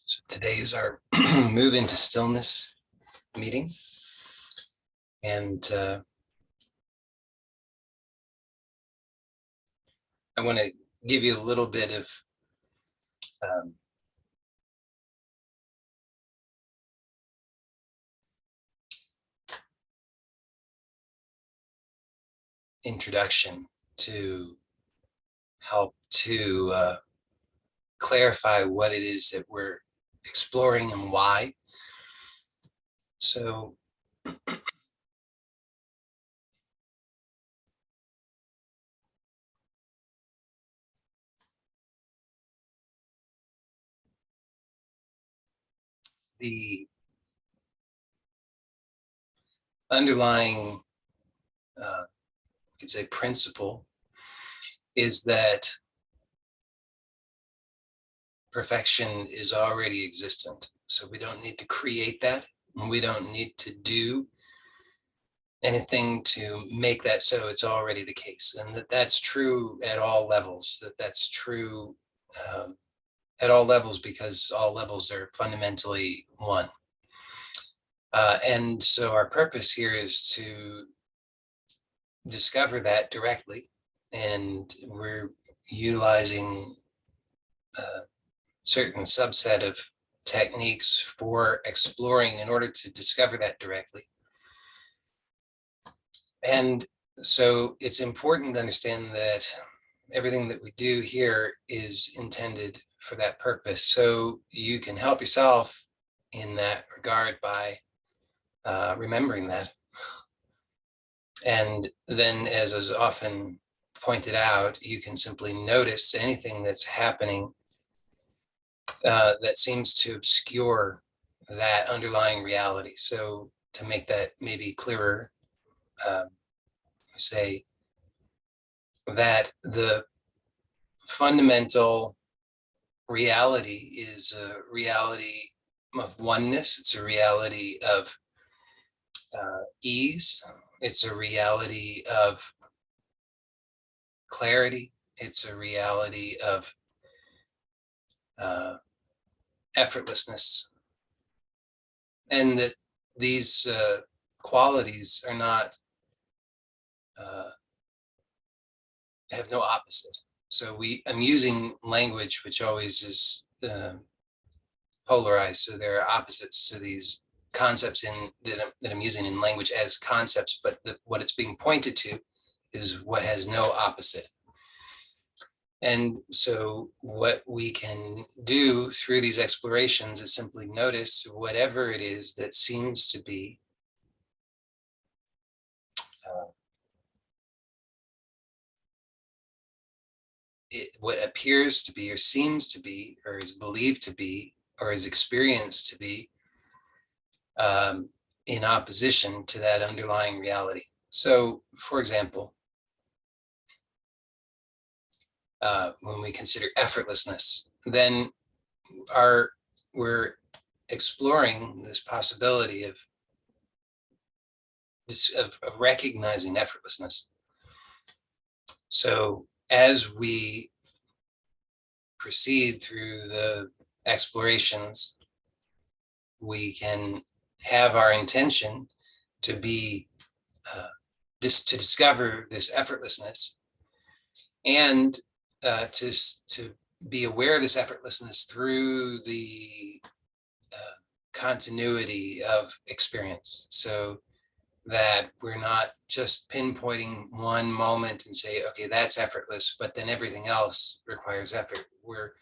So today is our move into stillness meeting. And I want to give you a little bit of introduction to help to clarify what it is that we're exploring and why. So the underlying, you could say, principle is that perfection is already existent. So we don't need to create that, and we don't need to do anything to make that so. It's already the case, and that's true at all levels. That's true at all levels, because all levels are fundamentally one. And so our purpose here is to discover that directly, and we're utilizing a certain subset of techniques for exploring in order to discover that directly. And so it's important to understand that everything that we do here is intended for that purpose. So you can help yourself in that regard by remembering that. And then, as is often pointed out, you can simply notice anything that's happening that seems to obscure that underlying reality. So to make that maybe clearer, say that the fundamental reality is a reality of oneness. It's a reality of ease. It's a reality of clarity. It's a reality of effortlessness. And that these qualities are not, have no opposite. So I'm using language which always is polarized. So there are opposites to these concepts that I'm using in language as concepts, but what it's being pointed to is what has no opposite. And so what we can do through these explorations is simply notice whatever it is that seems to be what appears to be or seems to be or is believed to be or is experienced to be in opposition to that underlying reality. So, for example, when we consider effortlessness, then we're exploring this possibility of recognizing effortlessness. So as we proceed through the explorations, we can have our intention to be to discover this effortlessness, and to be aware of this effortlessness through the continuity of experience, so that we're not just pinpointing one moment and say, okay, that's effortless, but then everything else requires effort. We're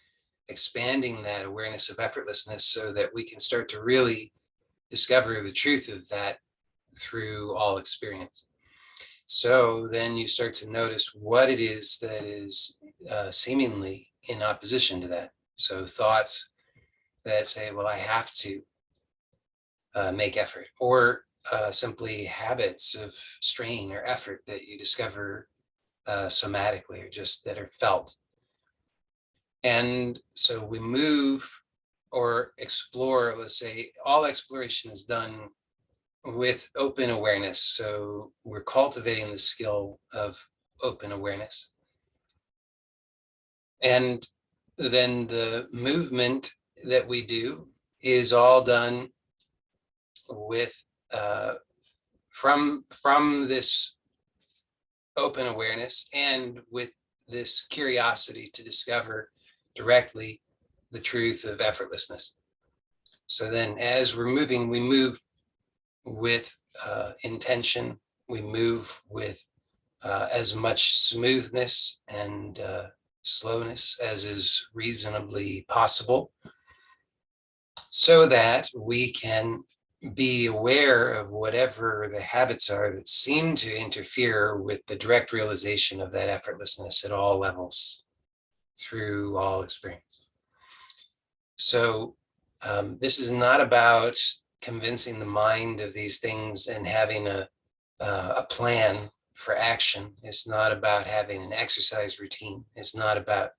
expanding that awareness of effortlessness so that we can start to really discover the truth of that through all experience. So then you start to notice what it is that is seemingly in opposition to that. So thoughts that say, well, I have to make effort, or simply habits of strain or effort that you discover somatically, or just that are felt. And so we move or explore, let's say all exploration is done with open awareness. So we're cultivating the skill of open awareness. And then the movement that we do is all done with from this open awareness and with this curiosity to discover directly the truth of effortlessness. So then as we're moving, we move with intention, we move with as much smoothness and slowness as is reasonably possible, so that we can be aware of whatever the habits are that seem to interfere with the direct realization of that effortlessness at all levels through all experience. So this is not about convincing the mind of these things and having a plan for action. It's not about having an exercise routine. It's not about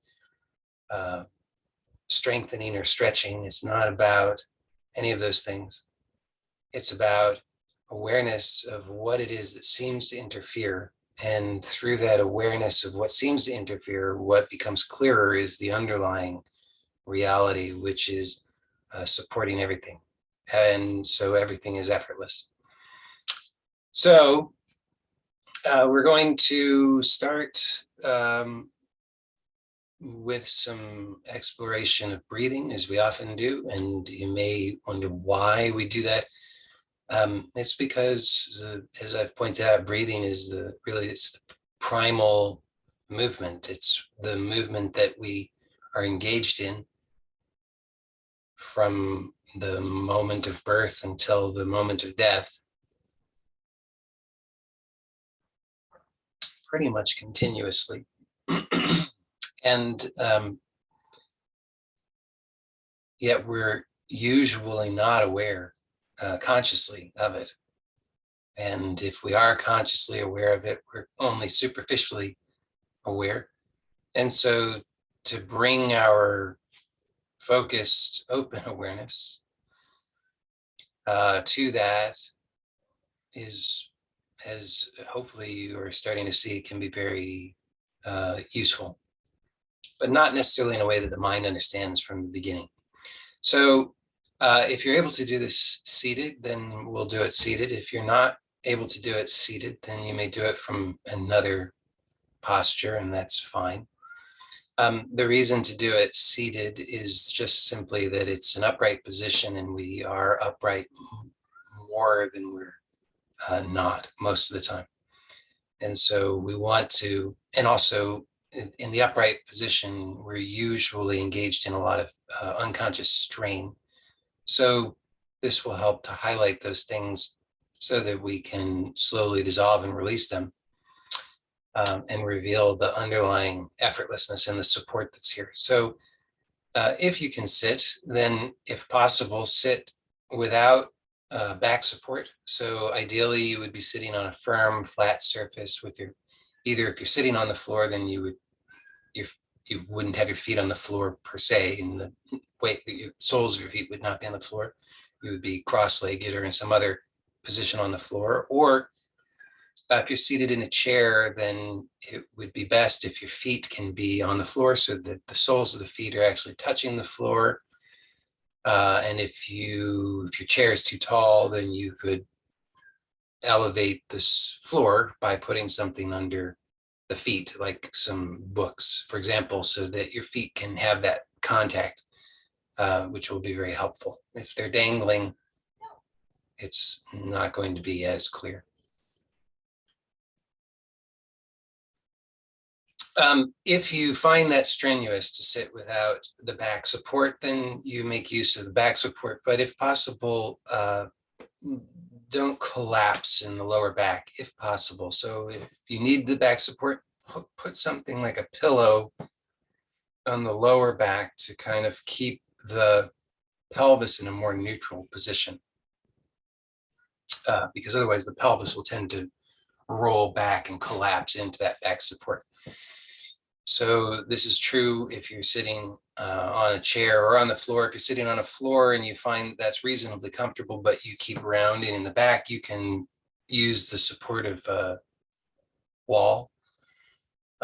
strengthening or stretching. It's not about any of those things. It's about awareness of what it is that seems to interfere. And through that awareness of what seems to interfere, what becomes clearer is the underlying reality, which is supporting everything. And so everything is effortless. So we're going to start with some exploration of breathing, as we often do. And you may wonder why we do that. It's because, as I've pointed out, breathing is it's the primal movement. It's the movement that we are engaged in from the moment of birth until the moment of death, pretty much continuously. And yet we're usually not aware consciously of it. And if we are consciously aware of it, we're only superficially aware. And so to bring our focused, open awareness to that is, as hopefully you are starting to see, can be very useful, but not necessarily in a way that the mind understands from the beginning. So if you're able to do this seated, then we'll do it seated. If you're not able to do it seated, then you may do it from another posture, and that's fine. The reason to do it seated is just simply that it's an upright position, and we are upright more than we're not most of the time. And so we want to, and also in the upright position, we're usually engaged in a lot of unconscious strain. So this will help to highlight those things so that we can slowly dissolve and release them and reveal the underlying effortlessness and the support that's here. So if you can sit, then if possible, sit without back support. So ideally you would be sitting on a firm, flat surface with your, either if you're sitting on the floor, then you wouldn't have your feet on the floor per se, in the way that your soles of your feet would not be on the floor. You would be cross-legged or in some other position on the floor. Or if you're seated in a chair, then it would be best if your feet can be on the floor so that the soles of the feet are actually touching the floor. And if your chair is too tall, then you could elevate this floor by putting something under the feet, like some books, for example, so that your feet can have that contact, which will be very helpful. If they're dangling, it's not going to be as clear. If you find that strenuous to sit without the back support, then you make use of the back support. But if possible, don't collapse in the lower back if possible. So if you need the back support, put something like a pillow on the lower back to kind of keep the pelvis in a more neutral position, because otherwise the pelvis will tend to roll back and collapse into that back support. So this is true if you're sitting on a chair or on the floor. If you're sitting on a floor and you find that's reasonably comfortable, but you keep rounding in the back, you can use the support of wall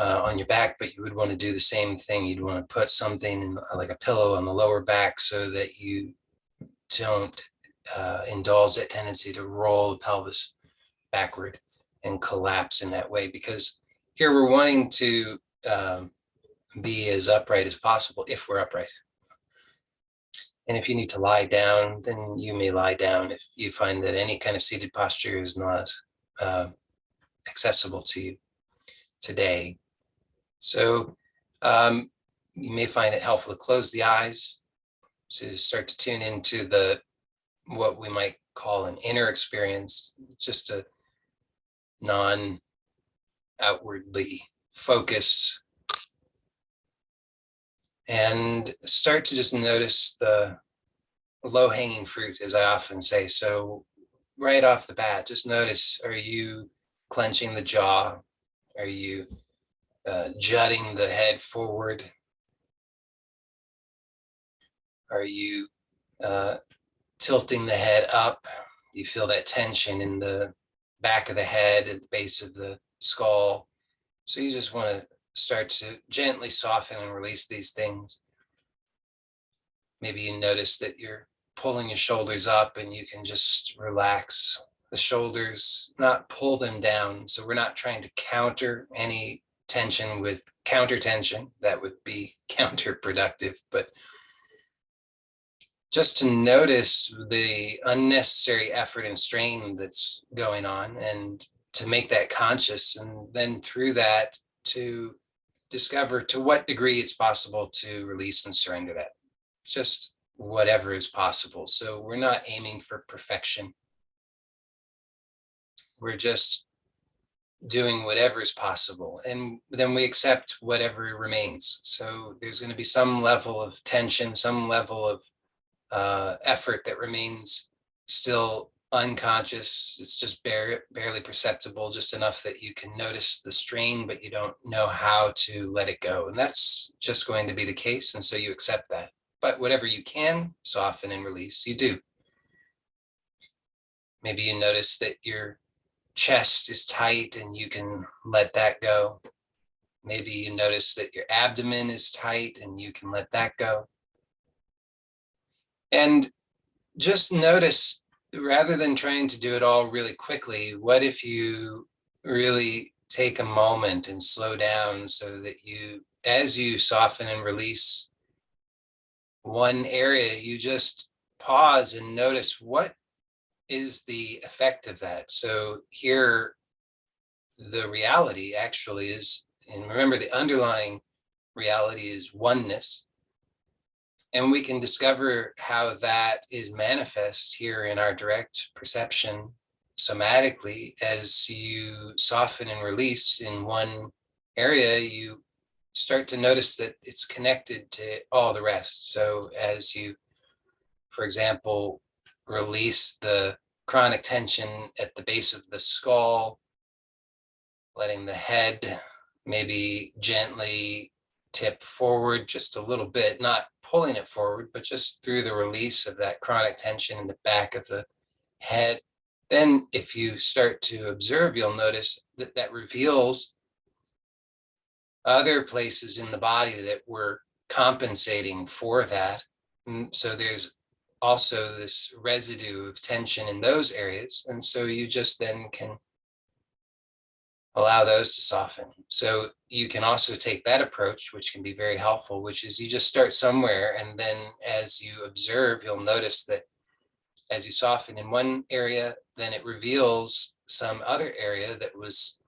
on your back, but you would want to do the same thing. You'd want to put something in, like a pillow on the lower back, so that you don't indulge that tendency to roll the pelvis backward and collapse in that way. Because here we're wanting to be as upright as possible if we're upright. And if you need to lie down, then you may lie down if you find that any kind of seated posture is not accessible to you today. So you may find it helpful to close the eyes to start to tune into what we might call an inner experience, just a non-outwardly focus, and start to just notice the low-hanging fruit, as I often say. So right off the bat, just notice, are you clenching the jaw? Are you jutting the head forward? Are you tilting the head up? You feel that tension in the back of the head, at the base of the skull. So you just want to start to gently soften and release these things. Maybe you notice that you're pulling your shoulders up, and you can just relax the shoulders, not pull them down. So we're not trying to counter any tension with counter tension. That would be counterproductive. But just to notice the unnecessary effort and strain that's going on, and to make that conscious, and then through that to discover to what degree it's possible to release and surrender that. Just whatever is possible. So we're not aiming for perfection. We're just doing whatever is possible, and then we accept whatever remains. So there's going to be some level of tension, some level of effort that remains still unconscious. It's just barely perceptible, just enough that you can notice the strain, but you don't know how to let it go. And that's just going to be the case. And so you accept that. But whatever you can soften and release, you do. Maybe you notice that your chest is tight and you can let that go. Maybe you notice that your abdomen is tight and you can let that go. And just notice, rather than trying to do it all really quickly, what if you really take a moment and slow down, so that you, as you soften and release one area, you just pause and notice what is the effect of that. So here, the reality actually is, and remember, the underlying reality is oneness. And we can discover how that is manifest here in our direct perception somatically. As you soften and release in one area, you start to notice that it's connected to all the rest. So as you, for example, release the chronic tension at the base of the skull, letting the head maybe gently tip forward just a little bit, not pulling it forward, but just through the release of that chronic tension in the back of the head. Then if you start to observe, you'll notice that that reveals other places in the body that were compensating for that. And so there's also this residue of tension in those areas. And so you just then can allow those to soften. So you can also take that approach, which can be very helpful, which is you just start somewhere, and then as you observe, you'll notice that as you soften in one area, then it reveals some other area that was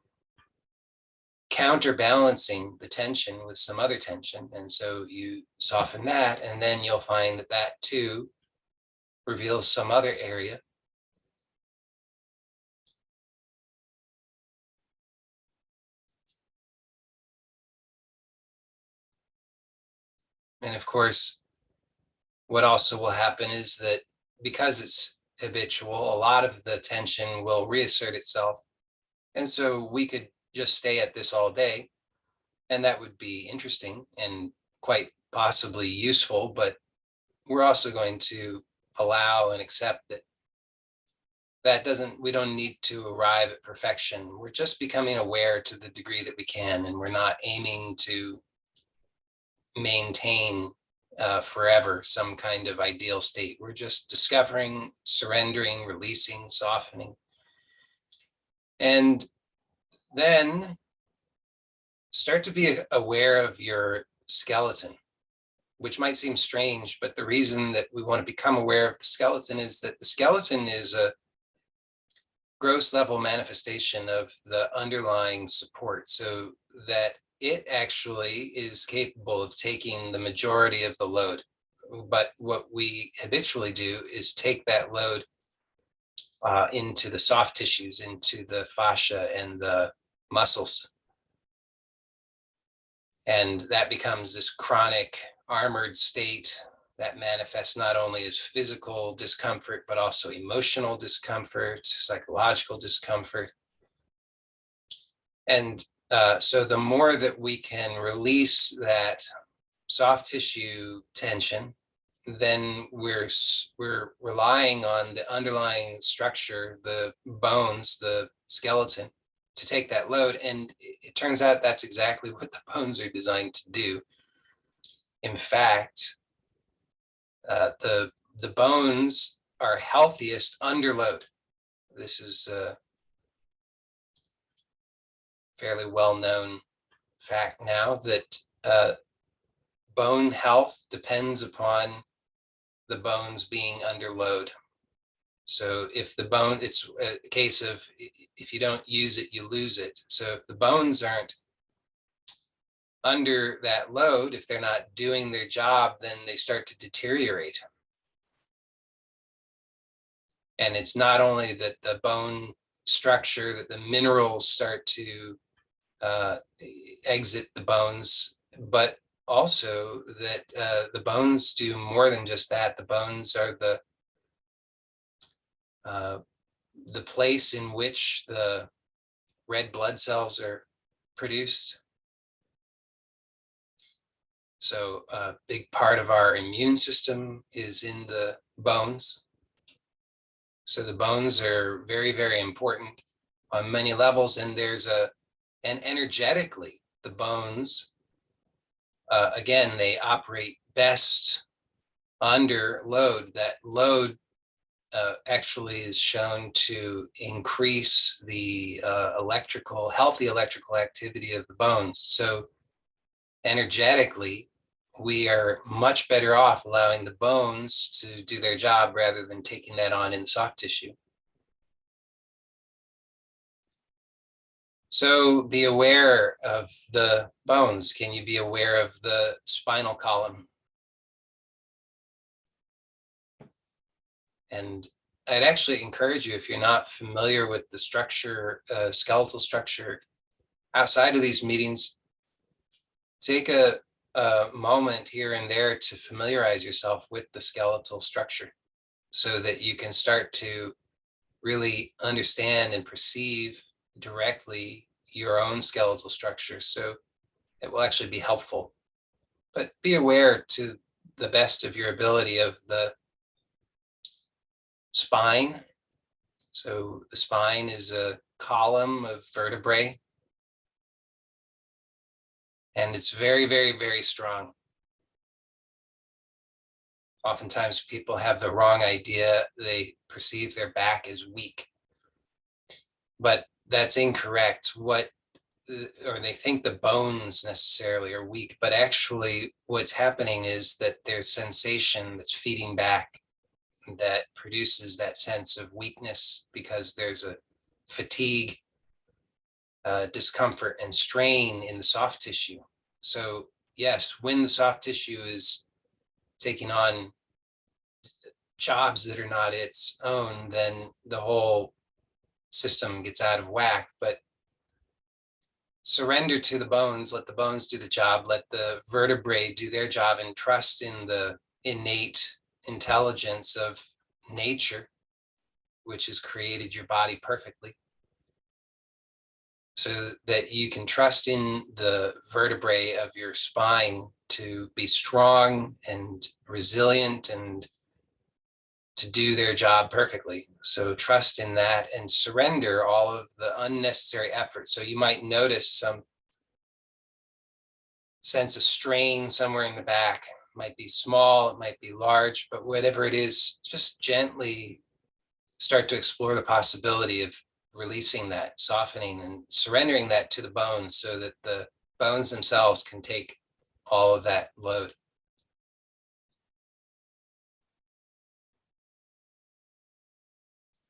counterbalancing the tension with some other tension. And so you soften that, and then you'll find that that too reveals some other area. And of course, what also will happen is that because it's habitual, a lot of the tension will reassert itself. And so we could just stay at this all day, and that would be interesting and quite possibly useful. But we're also going to allow and accept that we don't need to arrive at perfection. We're just becoming aware to the degree that we can, and we're not aiming to maintain forever some kind of ideal state. We're just discovering, surrendering, releasing, softening. And then start to be aware of your skeleton, which might seem strange, but the reason that we want to become aware of the skeleton is that the skeleton is a gross level manifestation of the underlying support, so that it actually is capable of taking the majority of the load. But what we habitually do is take that load into the soft tissues, into the fascia and the muscles. And that becomes this chronic armored state that manifests not only as physical discomfort, but also emotional discomfort, psychological discomfort. And so the more that we can release that soft tissue tension, then we're relying on the underlying structure, the bones, the skeleton, to take that load. And it turns out that's exactly what the bones are designed to do. In fact, the bones are healthiest under load. This is a fairly well-known fact now, that bone health depends upon the bones being under load. So if the bone, it's a case of if you don't use it, you lose it. So if the bones aren't under that load, if they're not doing their job, then they start to deteriorate. And it's not only that the bone structure, that the minerals start to exit the bones, but also that the bones do more than just that. The bones are the place in which the red blood cells are produced. So a big part of our immune system is in the bones. So the bones are very, very important on many levels. And and energetically, the bones, again, they operate best under load. That load actually is shown to increase the healthy electrical activity of the bones. So energetically, we are much better off allowing the bones to do their job rather than taking that on in soft tissue. So be aware of the bones. Can you be aware of the spinal column? And I'd actually encourage you, if you're not familiar with the structure, skeletal structure, outside of these meetings, take a moment here and there to familiarize yourself with the skeletal structure so that you can start to really understand and perceive directly your own skeletal structure. So it will actually be helpful. But be aware to the best of your ability of the spine. So the spine is a column of vertebrae, and it's very, very, very strong. Oftentimes people have the wrong idea. They perceive their back as weak, but that's incorrect. Or they think the bones necessarily are weak, but actually what's happening is that there's sensation that's feeding back that produces that sense of weakness, because there's a fatigue, discomfort, and strain in the soft tissue. So yes, when the soft tissue is taking on jobs that are not its own, then the whole system gets out of whack. But surrender to the bones, let the bones do the job, let the vertebrae do their job, and trust in the innate intelligence of nature, which has created your body perfectly, so that you can trust in the vertebrae of your spine to be strong and resilient and to do their job perfectly. So trust in that and surrender all of the unnecessary effort. So you might notice some sense of strain somewhere in the back. It might be small, it might be large, but whatever it is, just gently start to explore the possibility of releasing that, softening and surrendering that to the bones so that the bones themselves can take all of that load.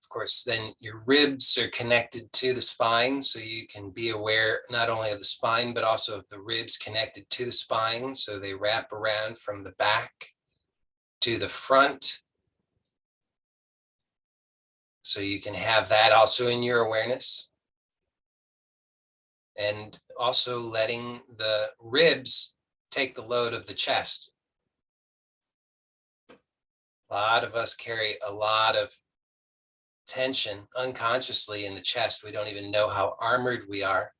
Of course, then your ribs are connected to the spine, so you can be aware not only of the spine, but also of the ribs connected to the spine. So they wrap around from the back to the front. So you can have that also in your awareness. And also letting the ribs take the load of the chest. A lot of us carry a lot of tension unconsciously in the chest. We don't even know how armored we are.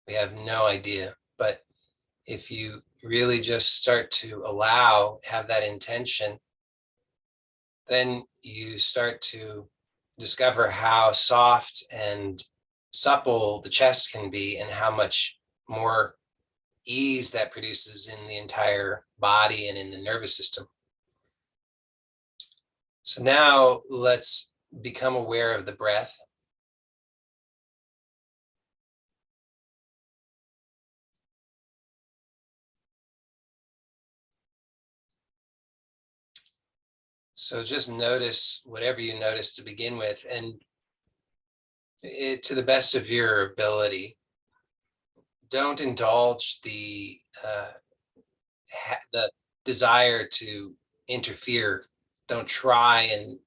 We have no idea. But if you really just start to have that intention, then you start to discover how soft and supple the chest can be and how much more ease that produces in the entire body and in the nervous system. So now let's become aware of the breath. So just notice whatever you notice to begin with, and to the best of your ability, don't indulge the desire to interfere. Don't try and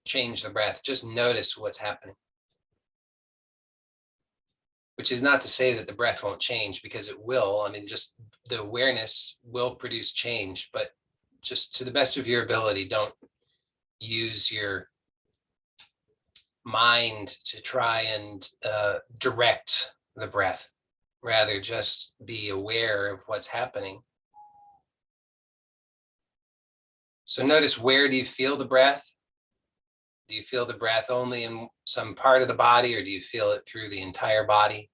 change the breath. Just notice what's happening. Which is not to say that the breath won't change, because it will. I mean, just the awareness will produce change, but just to the best of your ability, don't use your mind to try and direct the breath. Rather, just be aware of what's happening. So notice, where do you feel the breath? Do you feel the breath only in some part of the body, or do you feel it through the entire body?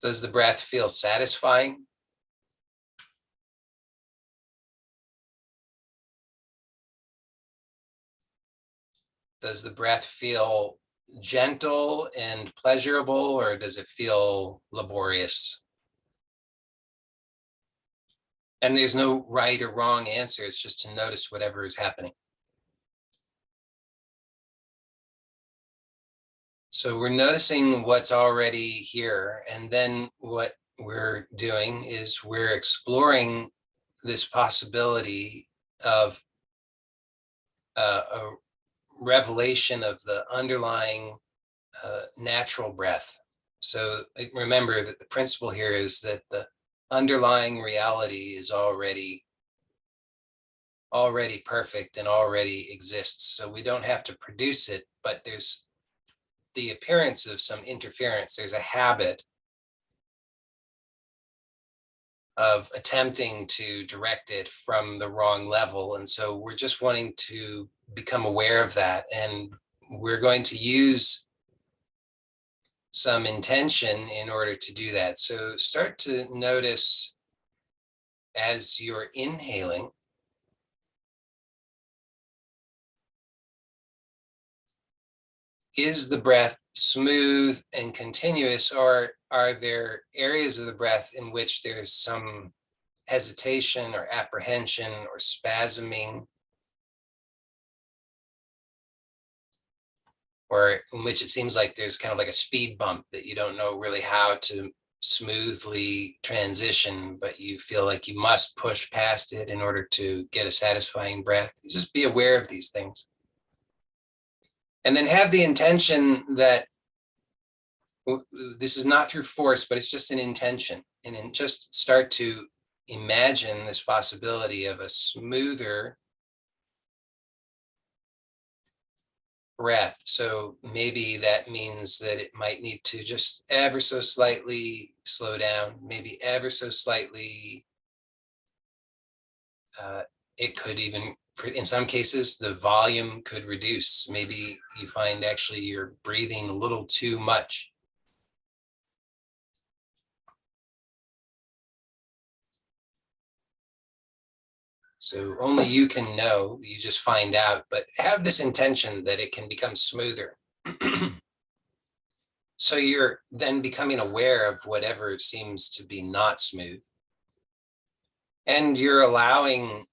Does the breath feel satisfying? Does the breath feel gentle and pleasurable, or does it feel laborious? And there's no right or wrong answer. It's just to notice whatever is happening. So we're noticing what's already here. And then what we're doing is we're exploring this possibility of a revelation of the underlying natural breath. So remember that the principle here is that the underlying reality is already perfect and already exists. So we don't have to produce it, but there's the appearance of some interference. There's a habit of attempting to direct it from the wrong level. And so we're just wanting to become aware of that. And we're going to use some intention in order to do that. So start to notice, as you're inhaling, is the breath smooth and continuous, or are there areas of the breath in which there's some hesitation or apprehension or spasming, or in which it seems like there's kind of like a speed bump that you don't know really how to smoothly transition, but you feel like you must push past it in order to get a satisfying breath? Just be aware of these things. And then have the intention that this is not through force, but it's just an intention. And then just start to imagine this possibility of a smoother breath. So maybe that means that it might need to just ever so slightly slow down, maybe ever so slightly Uh, it could even, in some cases, the volume could reduce. Maybe you find actually you're breathing a little too much. So only you can know, you just find out, but have this intention that it can become smoother. So you're then becoming aware of whatever seems to be not smooth. And you're allowing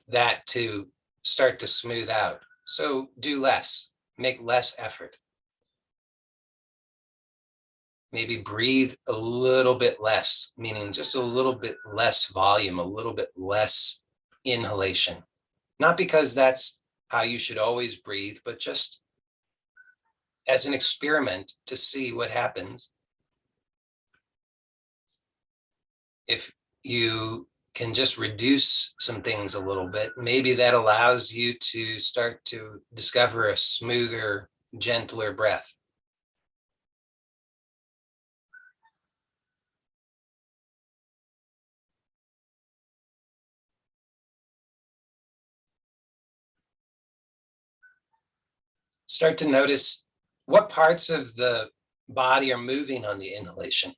that to start to smooth out. So do less, make less effort. Maybe breathe a little bit less, meaning just a little bit less volume, a little bit less inhalation. Not because that's how you should always breathe, but just as an experiment to see what happens. If you can just reduce some things a little bit, maybe that allows you to start to discover a smoother, gentler breath. Start to notice what parts of the body are moving on the inhalation.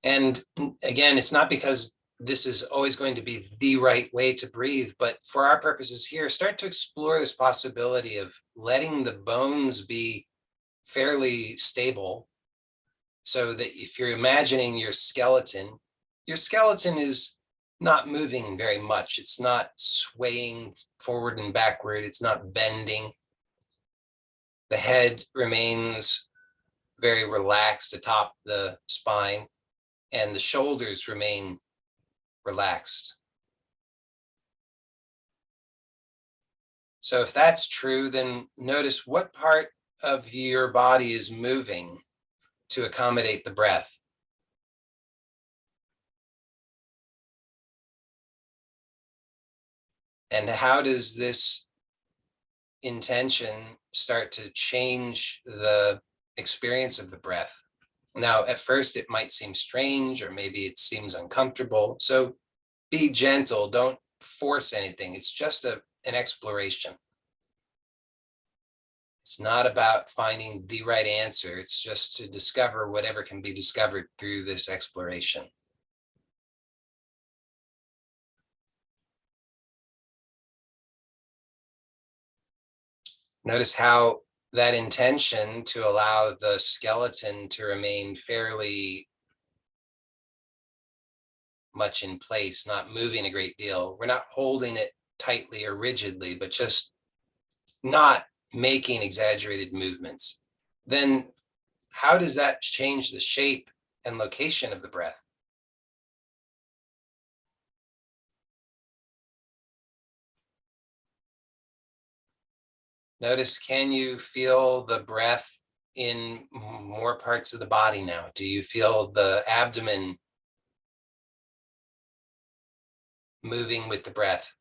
And again, it's not because this is always going to be the right way to breathe, but for our purposes here, start to explore this possibility of letting the bones be fairly stable, so that if you're imagining your skeleton is not moving very much. It's not swaying forward and backward. It's not bending. The head remains very relaxed atop the spine, and the shoulders remain relaxed. So if that's true, then notice what part of your body is moving to accommodate the breath. And how does this intention start to change the experience of the breath? Now, at first, it might seem strange, or maybe it seems uncomfortable. So be gentle. Don't force anything. It's just an exploration. It's not about finding the right answer. It's just to discover whatever can be discovered through this exploration. Notice how that intention to allow the skeleton to remain fairly much in place, not moving a great deal. We're not holding it tightly or rigidly, but just not making exaggerated movements. Then how does that change the shape and location of the breath? Notice, can you feel the breath in more parts of the body now? Do you feel the abdomen moving with the breath?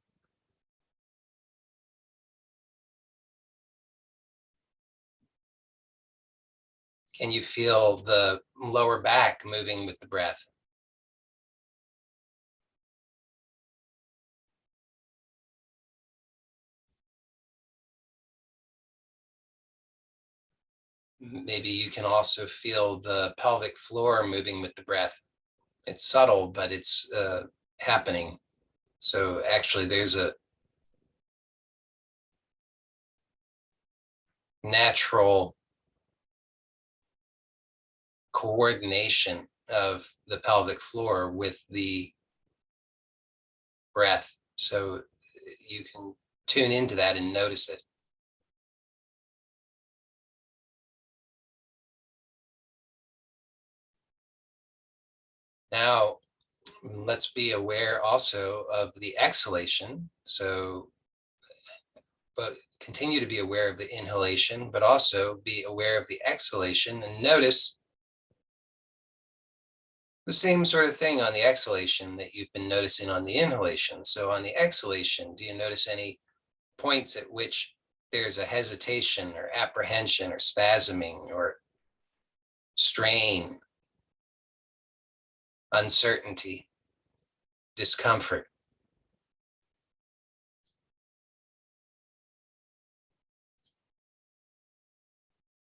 Can you feel the lower back moving with the breath? Maybe you can also feel the pelvic floor moving with the breath. It's subtle, but it's happening. So actually, there's a natural coordination of the pelvic floor with the breath. So you can tune into that and notice it. Now, let's be aware also of the exhalation. So, but continue to be aware of the inhalation, but also be aware of the exhalation, and notice the same sort of thing on the exhalation that you've been noticing on the inhalation. So on the exhalation, do you notice any points at which there's a hesitation or apprehension or spasming or strain? uncertainty, discomfort.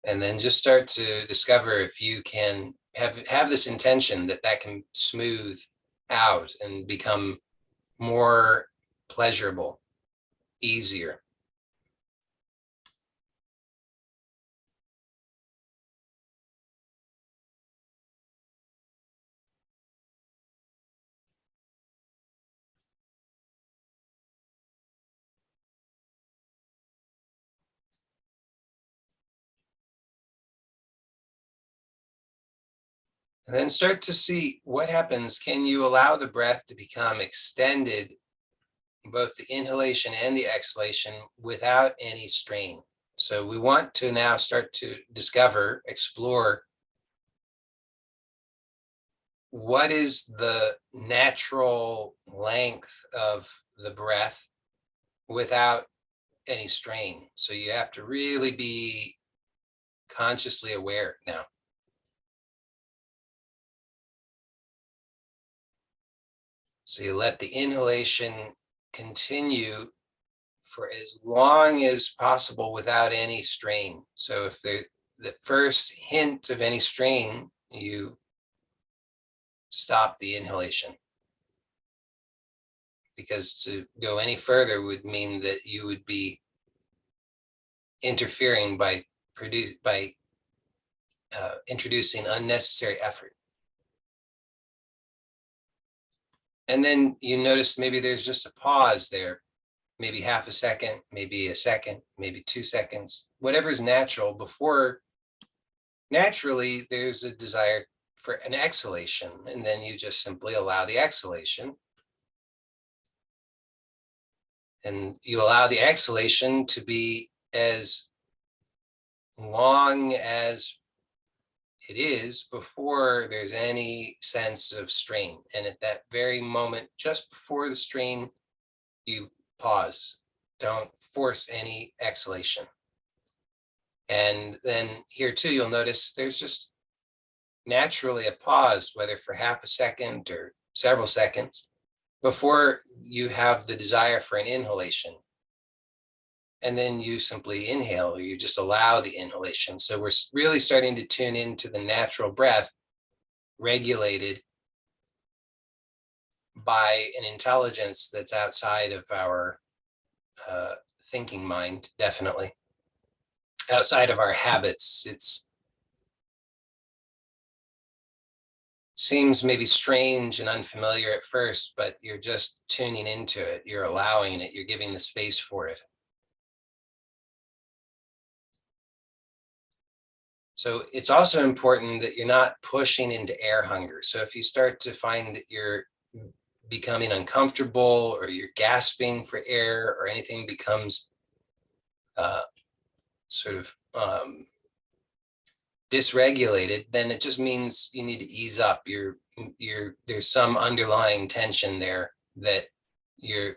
And then just start to discover if you can have this intention that can smooth out and become more pleasurable, easier. And then start to see what happens. Can you allow the breath to become extended, both the inhalation and the exhalation, without any strain? So we want to now start to discover, explore, what is the natural length of the breath without any strain. So you have to really be consciously aware now. So you let the inhalation continue for as long as possible without any strain. So if the first hint of any strain, you stop the inhalation. Because to go any further would mean that you would be interfering by introducing unnecessary effort. And then you notice maybe there's just a pause there, maybe half a second, maybe a second, maybe 2 seconds, whatever's natural before. Naturally, there's a desire for an exhalation, and then you just simply allow the exhalation. And you allow the exhalation to be as long as it is before there's any sense of strain. And at that very moment, just before the strain, you pause. Don't force any exhalation. And then here too, you'll notice there's just naturally a pause, whether for half a second or several seconds, before you have the desire for an inhalation. And then you simply inhale, or you just allow the inhalation. So we're really starting to tune into the natural breath, regulated by an intelligence that's outside of our thinking mind, definitely. Outside of our habits. It's seems maybe strange and unfamiliar at first, but you're just tuning into it. You're allowing it. You're giving the space for it. So it's also important that you're not pushing into air hunger. So if you start to find that you're becoming uncomfortable, or you're gasping for air, or anything becomes sort of dysregulated, then it just means you need to ease up. There's some underlying tension there that you're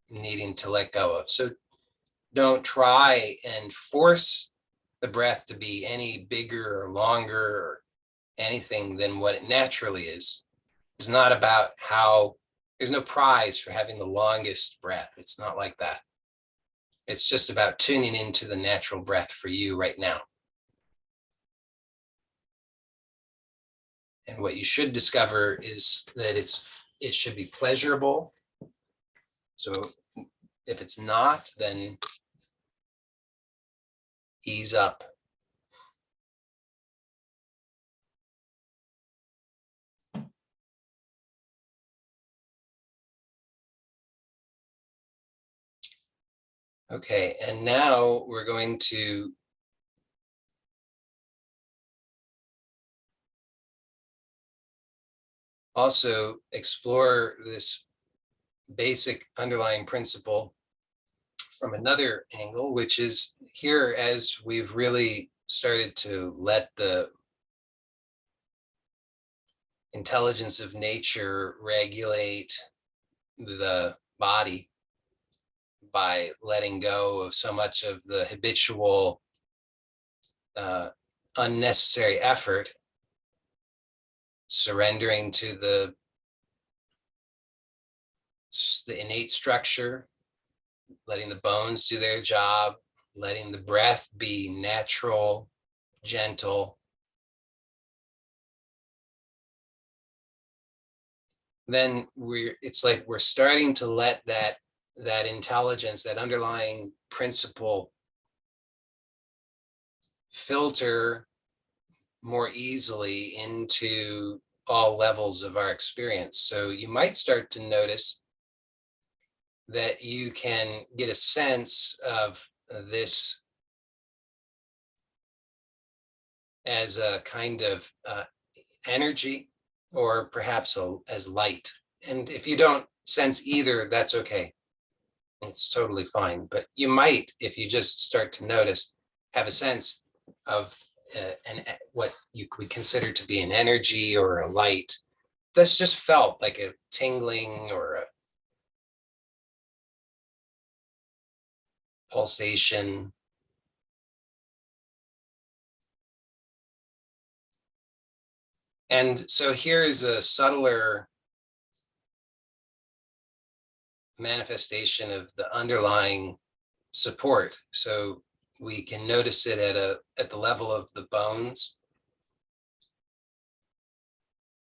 needing to let go of. So don't try and force the breath to be any bigger or longer or anything than what it naturally is. It's not about how, there's no prize for having the longest breath. It's not like that. It's just about tuning into the natural breath for you right now. And what you should discover is that it should be pleasurable. So if it's not, then ease up. Okay, and now we're going to also explore this basic underlying principle from another angle, which is here, as we've really started to let the intelligence of nature regulate the body by letting go of so much of the habitual unnecessary effort. surrendering to the innate structure, letting the bones do their job, letting the breath be natural, gentle. Then it's like we're starting to let that intelligence, that underlying principle, filter more easily into all levels of our experience. So you might start to notice that you can get a sense of this as a kind of energy, or perhaps as light. And if you don't sense either, that's okay. It's totally fine. But you might, if you just start to notice, have a sense of what you could consider to be an energy or a light that's just felt like a tingling or a pulsation. And so here is a subtler manifestation of the underlying support. So we can notice it at the level of the bones.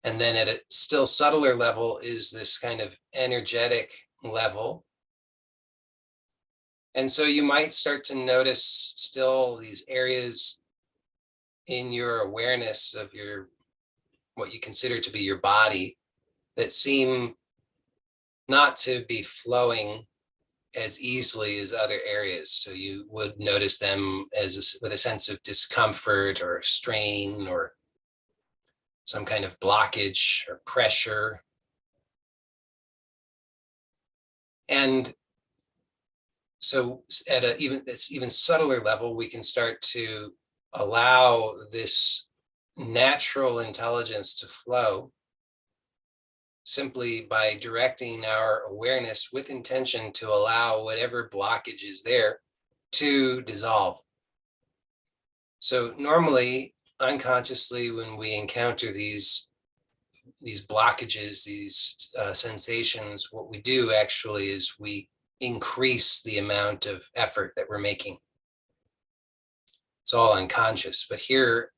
And then at a still subtler level is this kind of energetic level. And so you might start to notice still these areas in your awareness of what you consider to be your body that seem not to be flowing as easily as other areas. So you would notice them with a sense of discomfort or strain or some kind of blockage or pressure. And so at it's even subtler level, we can start to allow this natural intelligence to flow simply by directing our awareness with intention to allow whatever blockage is there to dissolve. So normally, unconsciously, when we encounter these blockages, these sensations, what we do actually is we increase the amount of effort that we're making. It's all unconscious, but here,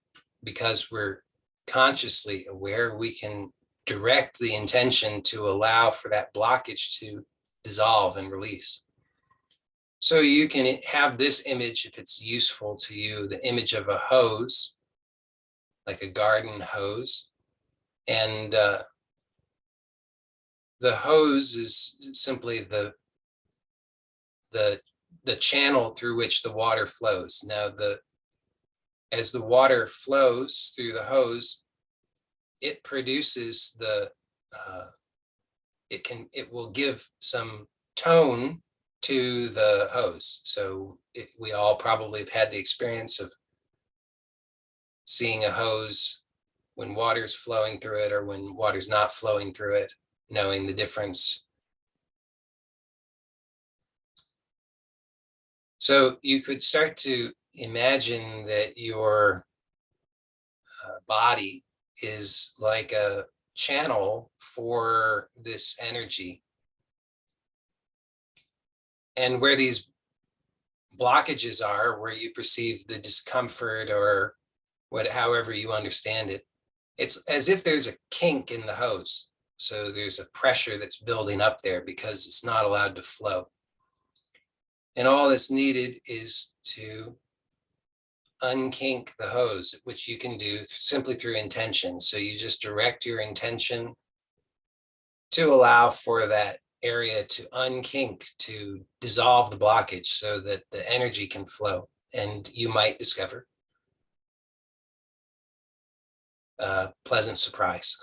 because we're consciously aware, we can direct the intention to allow for that blockage to dissolve and release. So you can have this image, if it's useful to you, the image of a hose, like a garden hose. And the hose is simply the channel through which the water flows. Now, as the water flows through the hose, it produces it will give some tone to the hose. So we all probably have had the experience of seeing a hose when water's flowing through it or when water's not flowing through it, knowing the difference. So you could start to imagine that your body is like a channel for this energy. And where these blockages are, where you perceive the discomfort or however you understand it, it's as if there's a kink in the hose. So there's a pressure that's building up there because it's not allowed to flow. And all that's needed is to unkink the hose, which you can do simply through intention. So you just direct your intention to allow for that area to unkink, to dissolve the blockage so that the energy can flow. And you might discover a pleasant surprise.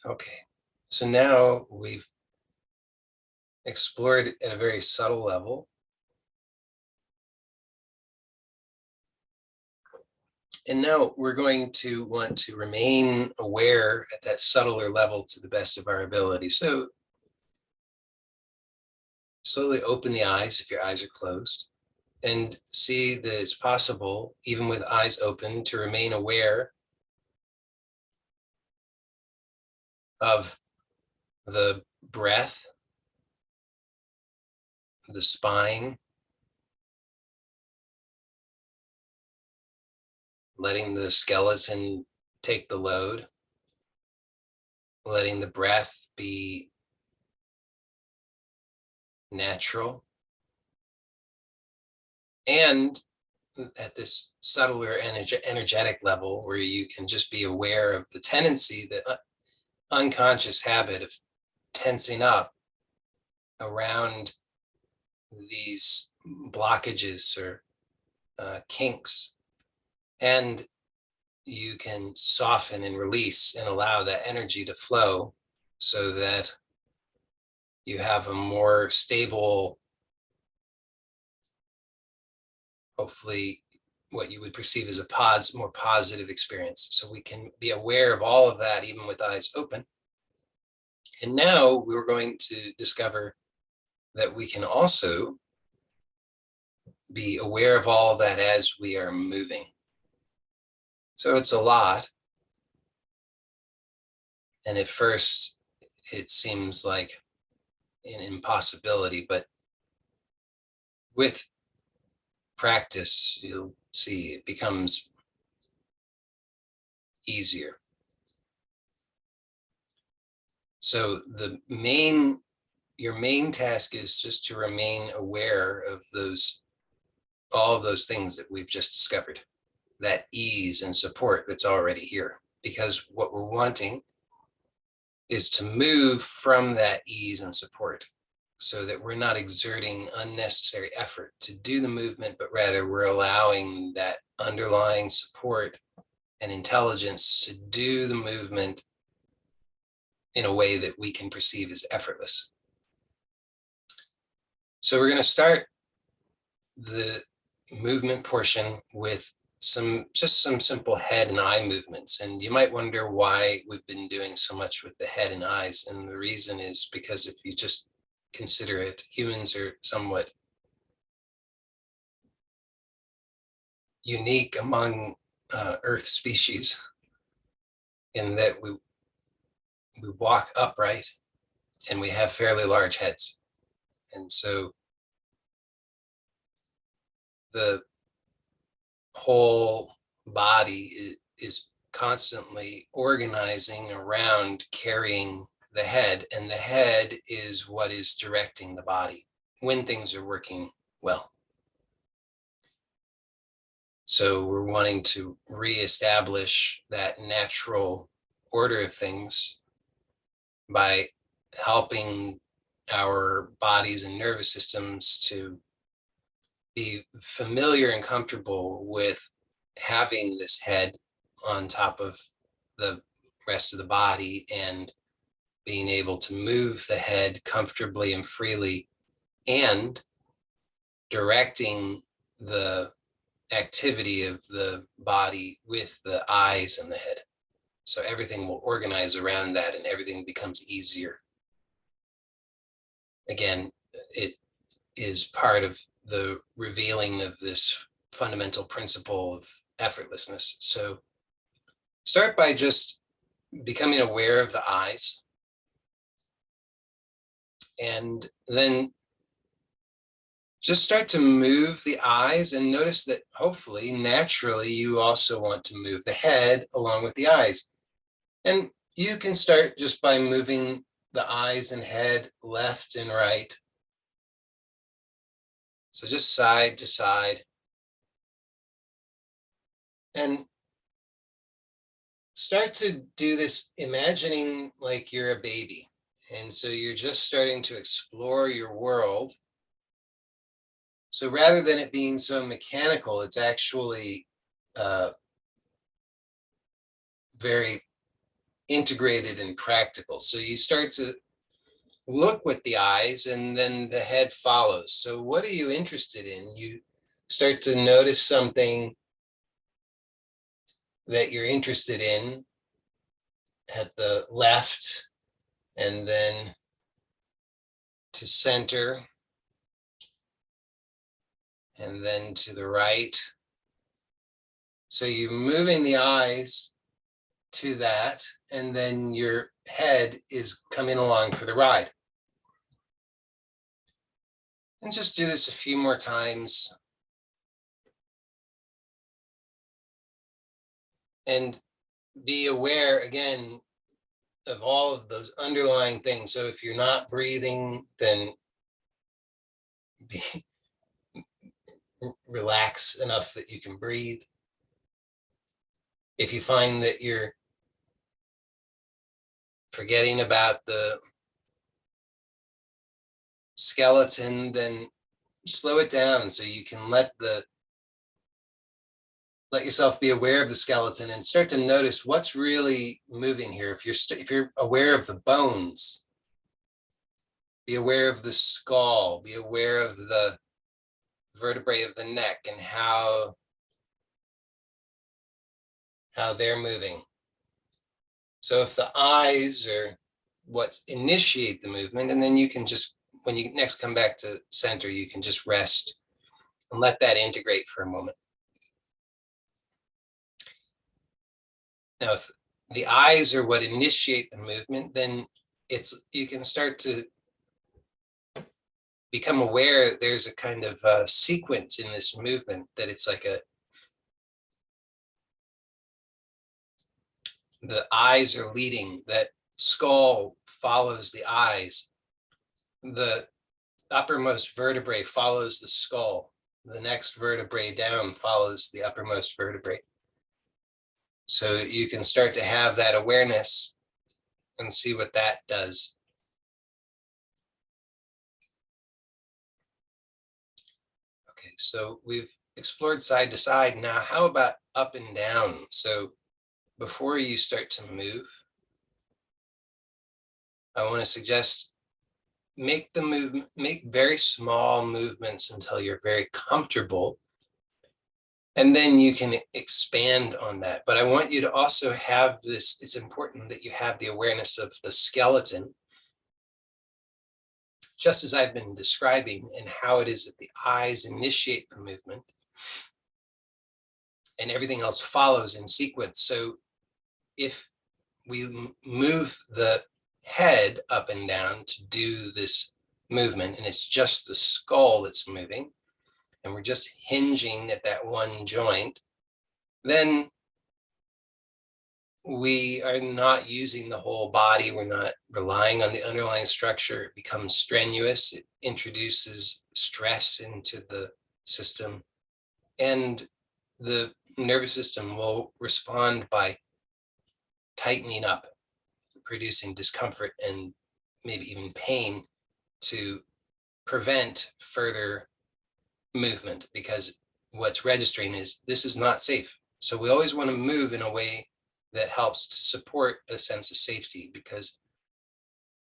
Okay, so now we've explored at a very subtle level. And now we're going to want to remain aware at that subtler level to the best of our ability. So slowly open the eyes if your eyes are closed, and see that it's possible, even with eyes open, to remain aware of the breath, the spine, letting the skeleton take the load, letting the breath be natural. And at this subtler energetic level where you can just be aware of the tendency, the unconscious habit of tensing up around these blockages or kinks. And you can soften and release and allow that energy to flow so that you have a more stable, hopefully what you would perceive as a more positive experience. So we can be aware of all of that even with eyes open. And now we're going to discover that we can also be aware of all of that as we are moving. So it's a lot. And at first it seems like an impossibility, but with practice, you'll see it becomes easier. So your main task is just to remain aware of all of those things that we've just discovered, that ease and support that's already here. Because what we're wanting is to move from that ease and support so that we're not exerting unnecessary effort to do the movement, but rather we're allowing that underlying support and intelligence to do the movement in a way that we can perceive as effortless. So we're going to start the movement portion with just some simple head and eye movements. And you might wonder why we've been doing so much with the head and eyes. And the reason is because if you just consider it, humans are somewhat unique among Earth species in that we walk upright and we have fairly large heads. And so the whole body is constantly organizing around carrying the head, and the head is what is directing the body when things are working well. So we're wanting to reestablish that natural order of things by helping our bodies and nervous systems to be familiar and comfortable with having this head on top of the rest of the body and being able to move the head comfortably and freely and directing the activity of the body with the eyes and the head. So everything will organize around that and everything becomes easier. Again, it is part of the revealing of this fundamental principle of effortlessness. So start by just becoming aware of the eyes, and then just start to move the eyes and notice that hopefully naturally you also want to move the head along with the eyes. And you can start just by moving the eyes and head left and right. So just side to side. And start to do this imagining like you're a baby. And so you're just starting to explore your world. So rather than it being so mechanical, it's actually very integrated and practical. So you start to look with the eyes, and then the head follows. So what are you interested in? You start to notice something that you're interested in at the left, and then to center, and then to the right. So you're moving the eyes to that, and then your head is coming along for the ride. And just do this a few more times. And be aware again of all of those underlying things. So if you're not breathing, then relax enough that you can breathe. If you find that you're forgetting about the skeleton, then slow it down so you can let yourself be aware of the skeleton and start to notice what's really moving here. If you're aware of the bones, be aware of the skull, be aware of the vertebrae of the neck and how they're moving. So if the eyes are what initiate the movement, and then you can just, when you next come back to center, you can just rest and let that integrate for a moment. Now, if the eyes are what initiate the movement, then you can start to become aware that there's a kind of sequence in this movement, that it's like the eyes are leading, that skull follows the eyes, the uppermost vertebrae follows the skull, the next vertebrae down follows the uppermost vertebrae. So you can start to have that awareness and see what that does. Okay, so we've explored side to side. Now, how about up and down? So before you start to move, I want to suggest make very small movements until you're very comfortable. And then you can expand on that. But I want you to also have this, it's important that you have the awareness of the skeleton, just as I've been describing, and how it is that the eyes initiate the movement and everything else follows in sequence. So if we move the head up and down to do this movement, and it's just the skull that's moving, and we're just hinging at that one joint, then we are not using the whole body. We're not relying on the underlying structure. It becomes strenuous. It introduces stress into the system, and the nervous system will respond by tightening up, producing discomfort and maybe even pain to prevent further movement, because what's registering is this is not safe. So we always want to move in a way that helps to support a sense of safety, because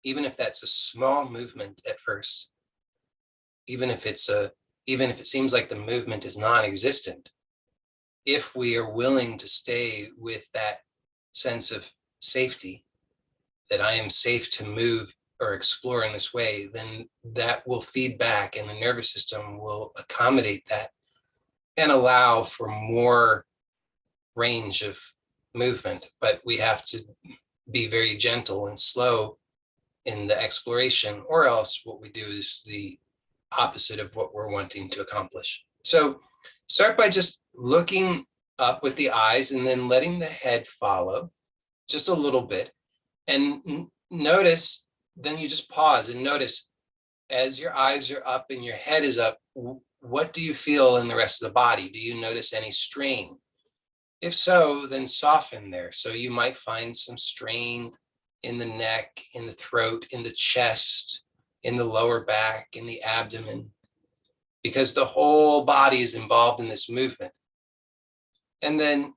even if that's a small movement at first, even if it seems like the movement is non-existent, if we are willing to stay with that sense of safety, that I am safe to move or explore in this way, then that will feed back and the nervous system will accommodate that and allow for more range of movement. But we have to be very gentle and slow in the exploration, or else what we do is the opposite of what we're wanting to accomplish. So start by just looking up with the eyes and then letting the head follow just a little bit. And notice, then you just pause and notice, as your eyes are up and your head is up, what do you feel in the rest of the body? Do you notice any strain? If so, then soften there. So you might find some strain in the neck, in the throat, in the chest, in the lower back, in the abdomen, because the whole body is involved in this movement. And then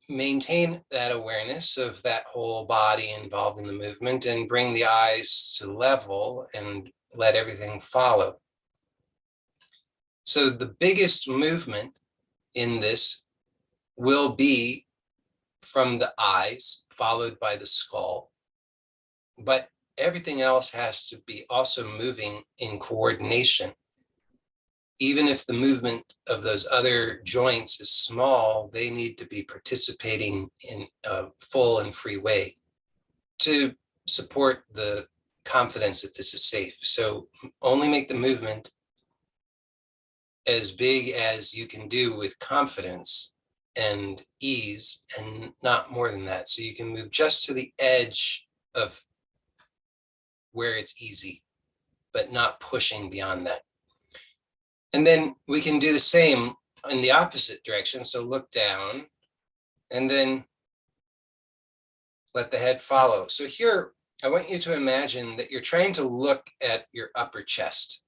maintain that awareness of that whole body involved in the movement and bring the eyes to level and let everything follow. So the biggest movement in this will be from the eyes, followed by the skull. But everything else has to be also moving in coordination. Even if the movement of those other joints is small, they need to be participating in a full and free way to support the confidence that this is safe. So only make the movement as big as you can do with confidence and ease, and not more than that. So you can move just to the edge of where it's easy, but not pushing beyond that. And then we can do the same in the opposite direction. So look down and then let the head follow. So here, I want you to imagine that you're trying to look at your upper chest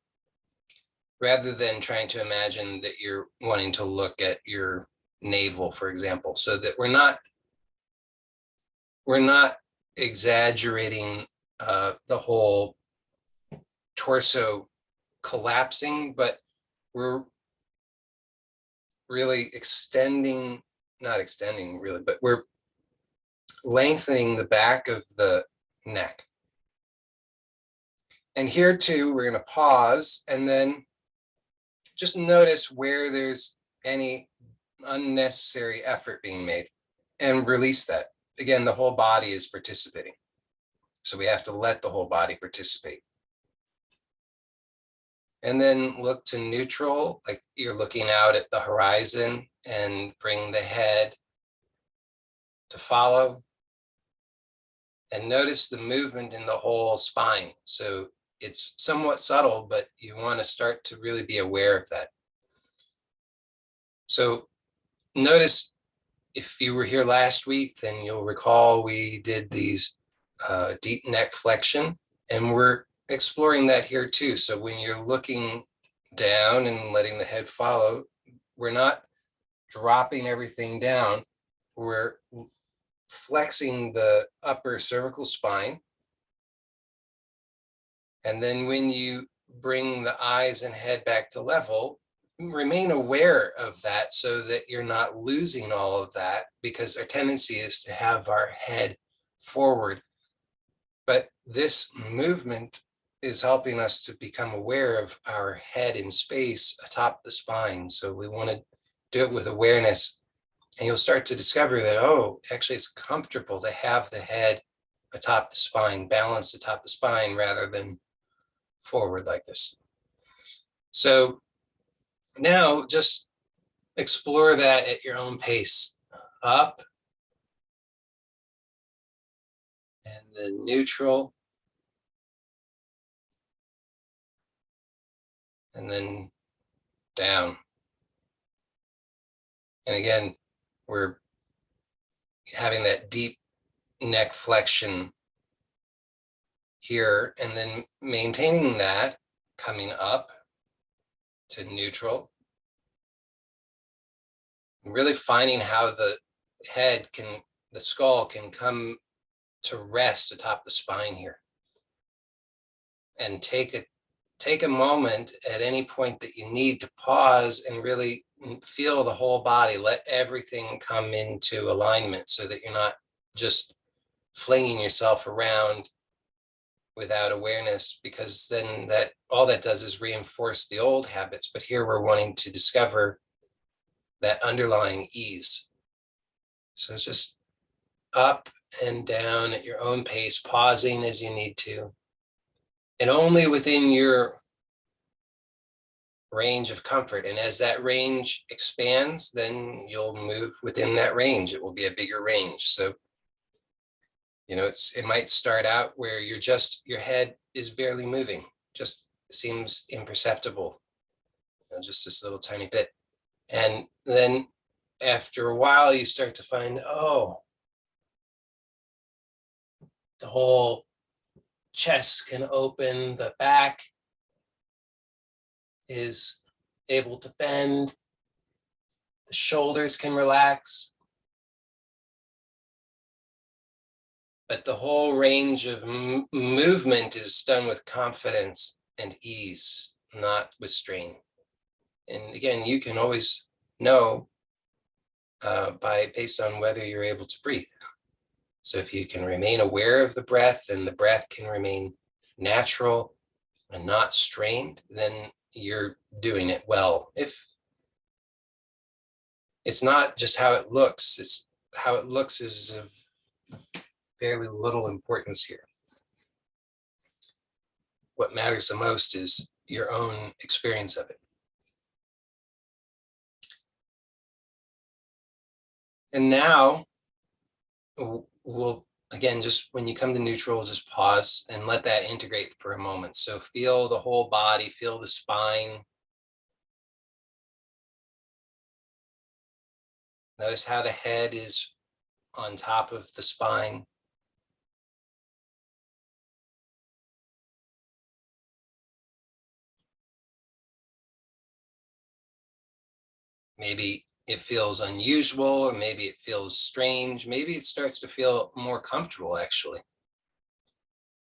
rather than trying to imagine that you're wanting to look at your navel, for example, so that we're not exaggerating the whole torso collapsing, but we're really not extending really, but we're lengthening the back of the neck. And here too, we're going to pause and then just notice where there's any unnecessary effort being made and release that. Again, the whole body is participating. So we have to let the whole body participate. And then look to neutral, like you're looking out at the horizon, and bring the head to follow. And notice the movement in the whole spine. So it's somewhat subtle, but you want to start to really be aware of that. So notice, if you were here last week, then you'll recall we did these deep neck flexion, and we're exploring that here too. So when you're looking down and letting the head follow, we're not dropping everything down. We're flexing the upper cervical spine. And then when you bring the eyes and head back to level, remain aware of that so that you're not losing all of that, because our tendency is to have our head forward. But this movement is helping us to become aware of our head in space atop the spine. So we want to do it with awareness, and you'll start to discover that, oh, actually it's comfortable to have the head atop the spine, balanced atop the spine rather than forward like this. So now just explore that at your own pace. Up and then neutral, and then down. And again, we're having that deep neck flexion here, and then maintaining that, coming up to neutral, and really finding how the skull can come to rest atop the spine here. And take a moment at any point that you need to pause and really feel the whole body. Let everything come into alignment so that you're not just flinging yourself around without awareness, because then all that does is reinforce the old habits. But here we're wanting to discover that underlying ease. So it's just up and down at your own pace, pausing as you need to, and only within your range of comfort. And as that range expands, then you'll move within that range. It will be a bigger range. So, it might start out where your head is barely moving, just seems imperceptible, just this little tiny bit. And then after a while, you start to find, oh, the whole chest can open, the back is able to bend, the shoulders can relax, But the whole range of movement is done with confidence and ease, not with strain. And again, you can always know based on whether you're able to breathe. So if you can remain aware of the breath and the breath can remain natural and not strained, then you're doing it well. If it's not just how it looks, it's how it looks is of fairly little importance here. What matters the most is your own experience of it. And now we'll, again, just when you come to neutral, just pause and let that integrate for a moment. So feel the whole body, feel the spine. Notice how the head is on top of the spine. Maybe it feels unusual, or maybe it feels strange. Maybe it starts to feel more comfortable, actually.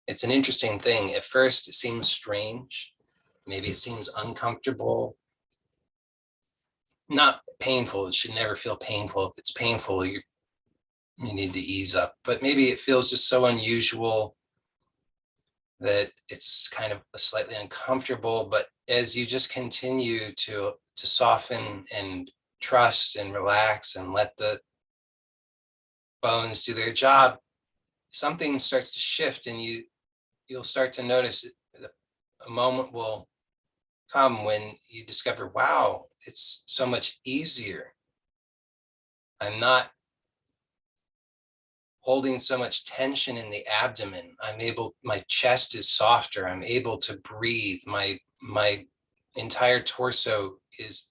It's an interesting thing. At first, it seems strange. Maybe it seems uncomfortable. Not painful. It should never feel painful. If it's painful, you need to ease up. But maybe it feels just so unusual that it's kind of slightly uncomfortable. But as you just continue to soften and trust and relax and let the bones do their job, something starts to shift, and you'll start to notice a moment will come when you discover, wow, it's so much easier. I'm not holding so much tension in the abdomen. My chest is softer. I'm able to breathe. My entire torso is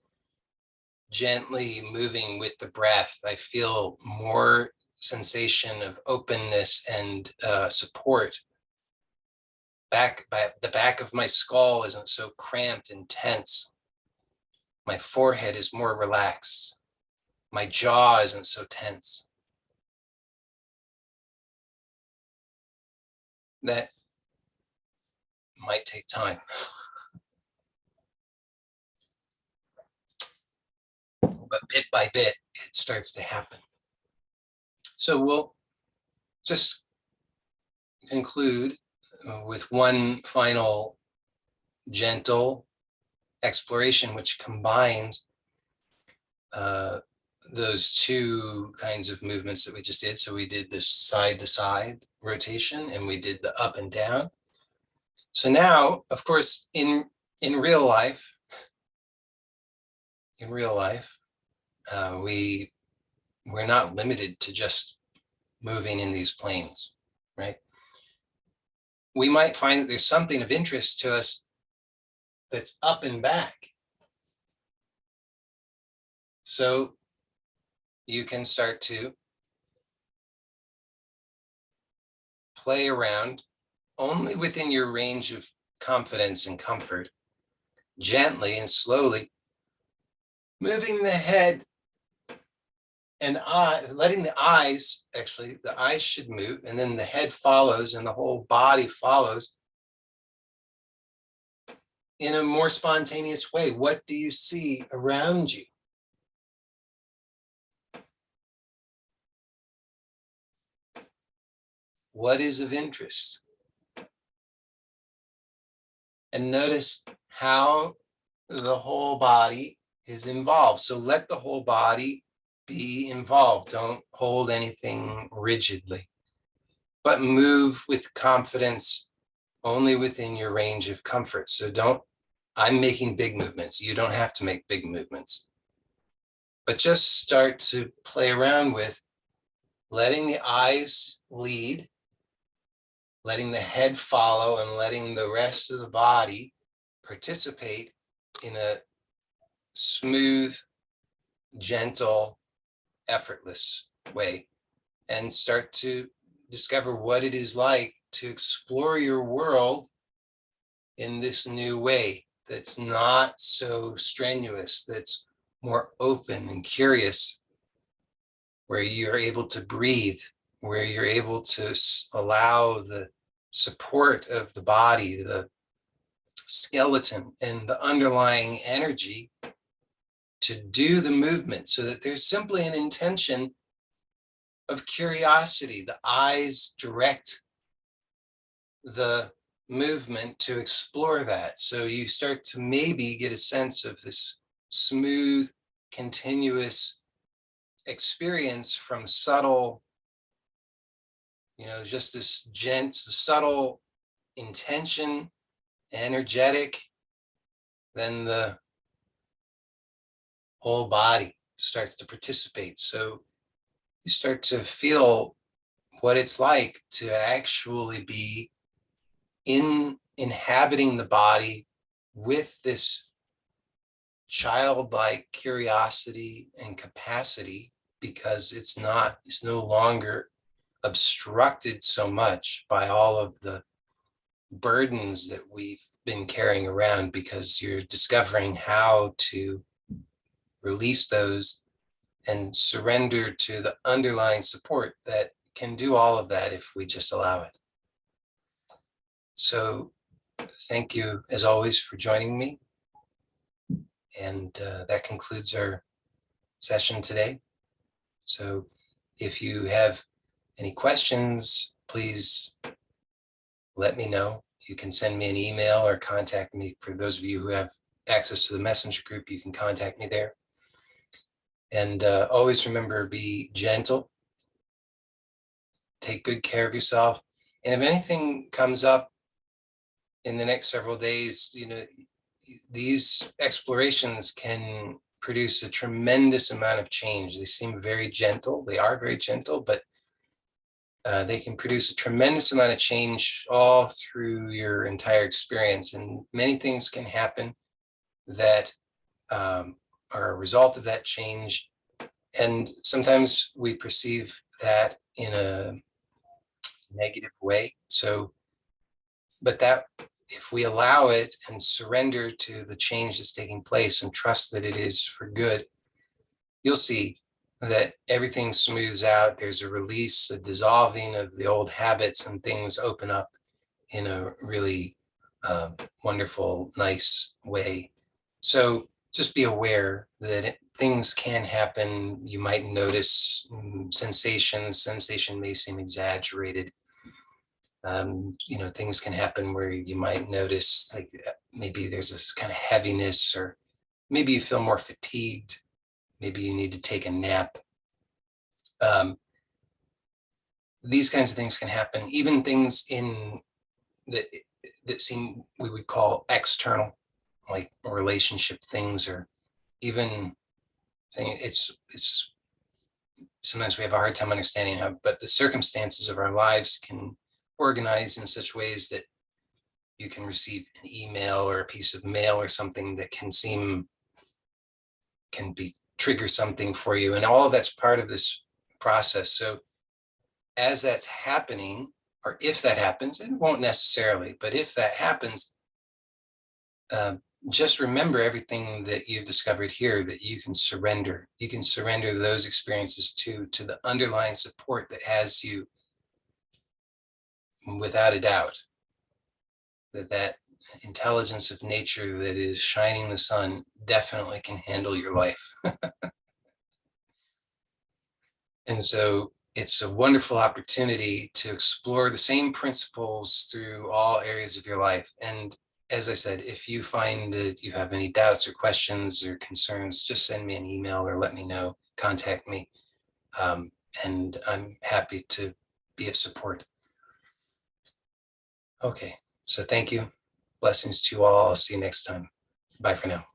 gently moving with the breath. I feel more sensation of openness and support. The back of my skull isn't so cramped and tense. My forehead is more relaxed. My jaw isn't so tense. That might take time. But bit by bit, it starts to happen. So we'll just conclude with one final gentle exploration, which combines those two kinds of movements that we just did. So we did this side to side rotation, and we did the up and down. So now, of course, in real life, we're not limited to just moving in these planes, right? We might find that there's something of interest to us that's up and back. So you can start to play around only within your range of confidence and comfort, gently and slowly, moving the head and letting the eyes should move, and then the head follows and the whole body follows in a more spontaneous way. What do you see around you? What is of interest? And notice how the whole body is involved. So let the whole body be involved. Don't hold anything rigidly, but move with confidence only within your range of comfort. So I'm making big movements. You don't have to make big movements, but just start to play around with letting the eyes lead, letting the head follow, and letting the rest of the body participate in a smooth, gentle, effortless way, and start to discover what it is like to explore your world in this new way that's not so strenuous, that's more open and curious, where you're able to breathe where you're able to allow the support of the body, the skeleton, and the underlying energy to do the movement, so that there's simply an intention of curiosity. The eyes direct the movement to explore that. So you start to maybe get a sense of this smooth, continuous experience from subtle, just this subtle intention, energetic, then the whole body starts to participate. So you start to feel what it's like to actually be inhabiting the body with this childlike curiosity and capacity, because it's no longer obstructed so much by all of the burdens that we've been carrying around, because you're discovering how to release those and surrender to the underlying support that can do all of that if we just allow it. So thank you, as always, for joining me. And that concludes our session today. So if you have any questions, please let me know. You can send me an email or contact me. For those of you who have access to the messenger group, you can contact me there. And always remember, be gentle, take good care of yourself. And if anything comes up in the next several days, these explorations can produce a tremendous amount of change. They seem very gentle. They are very gentle, but they can produce a tremendous amount of change all through your entire experience. And many things can happen that are a result of that change. And sometimes we perceive that in a negative way. But if we allow it and surrender to the change that's taking place and trust that it is for good, you'll see that everything smooths out. There's a release, a dissolving of the old habits, and things open up in a really wonderful, nice way. So just be aware that things can happen. You might notice sensations. Sensation may seem exaggerated. Things can happen where you might notice, like, maybe there's this kind of heaviness, or maybe you feel more fatigued. Maybe you need to take a nap. These kinds of things can happen. Even things that seem we would call external, like relationship things, or even it's sometimes we have a hard time understanding how, but the circumstances of our lives can organize in such ways that you can receive an email or a piece of mail or something that can trigger something for you. And all of that's part of this process. So as that's happening, or if that happens, it won't necessarily, but if that happens, just remember everything that you've discovered here, that you can surrender. You can surrender those experiences to the underlying support that has you, without a doubt, that intelligence of nature that is shining the sun definitely can handle your life. And so it's a wonderful opportunity to explore the same principles through all areas of your life. And as I said, if you find that you have any doubts or questions or concerns, just send me an email or let me know, contact me. And I'm happy to be of support. Okay, so thank you. Blessings to you all. I'll see you next time. Bye for now.